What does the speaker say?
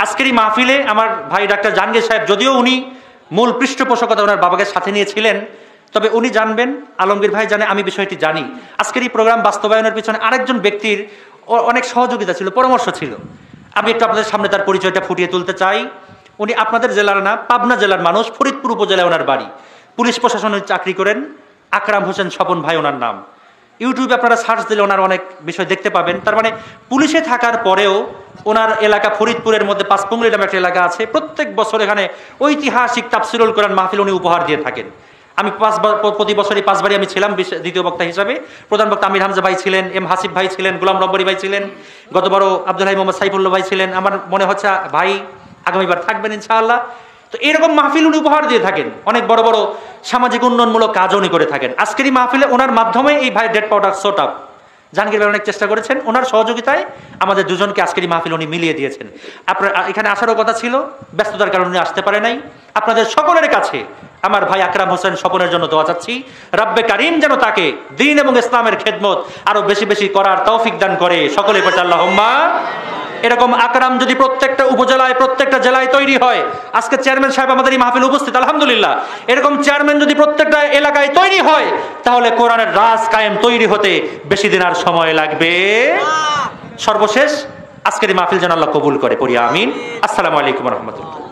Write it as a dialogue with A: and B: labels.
A: আজকের এই মাহফিলে আমার ভাই ডাক্তার জাহাঙ্গীর সাহেব, যদিও উনি মূল পৃষ্ঠপোষকতা ওনার বাবাকে সাথে নিয়েছিলেন, তবে উনি জানবেন, আলমগীর ভাই জানে, আমি বিষয়টি জানি। আজকের এই প্রোগ্রাম বাস্তবায়নের পিছনে আরেকজন ব্যক্তির অনেক সহযোগিতা ছিল, পরামর্শ ছিল। আমি একটু আপনাদের সামনে তার পরিচয়টা ফুটিয়ে তুলতে চাই। উনি আপনাদের জেলার না, পাবনা জেলার মানুষ, ফরিদপুর উপজেলায় ওনার বাড়ি। পুলিশ প্রশাসনের চাকরি করেন। আকরাম হোসেন স্বপন ভাই ওনার নাম। ইউটিউবে আপনারা সার্চ দিলে ওনার অনেক বিষয় দেখতে পাবেন। তার মানে পুলিশে থাকার পরেও ওনার এলাকা ফরিদপুরের মধ্যে পাঁচপুংলি নামে একটা এলাকা আছে, প্রত্যেক বছর এখানে ঐতিহাসিক তাফসিরুল কোরআন মাহফিল উনি উপহার দিয়ে থাকেন। আমি প্রতি বছরই 5 বারই আমি ছিলাম দ্বিতীয় বক্তা হিসাবে। প্রধান বক্তা আমির হামজা ভাই ছিলেন, এম হাসিফ ভাই ছিলেন, গোলাম রব্বরি ভাই ছিলেন, গতবারও আব্দুল হাই মোহাম্মদ সাইফুল্লাহ ভাই ছিলেন। আমার মনে হচ্ছে ভাই আগামীবার থাকবেন ইনশাআল্লাহ। তো এরকম মাহফিল উনি উপহার দিয়ে থাকেন, অনেক বড় বড় সামাজিক উন্নয়নমূলক কাজও উনি করে থাকেন। আজকের এই মাহফিলে ওনার মাধ্যমে এই ভাই ডেড পাউডার সোট আপ জাহাঙ্গীর ভাই অনেক চেষ্টা করেছেন, ওনার সহযোগিতায় আমাদের দুজনকে আজকের এই মাহফিল উনি মিলিয়ে দিয়েছেন। আপনার এখানে আসারও কথা ছিল, ব্যস্ততার কারণে উনি আসতে পারে নাই। আপনাদের সকলের কাছে আমার ভাই আকরাম হোসেন স্বপনের জন্য দোয়া চাচ্ছি, রব্বে কারিম যেন তাকে দ্বীন এবং ইসলামের খেদমত আরো বেশি বেশি করার তৌফিক দান করে। সকলে পড়ে আল্লাহুম্মা। এরকম আকরাম যদি প্রত্যেকটা উপজেলায়, প্রত্যেকটা জেলায় তৈরি হয়, আজকে চেয়ারম্যান সাহেব আমাদের এই মাহফিল উপস্থিত, আলহামদুলিল্লাহ। এরকম চেয়ারম্যান যদি প্রত্যেকটা এলাকায় তৈরি হয়, তাহলে কোরআনের রাজ কায়েম তৈরি হতে বেশি দিন আর সময় লাগবে। সর্বশেষ আজকের এই মাহফিল যেন আল্লাহ কবুল করে, পড়ি আমিন। আসসালামু আলাইকুম ওয়া রাহমাতুল্লাহ।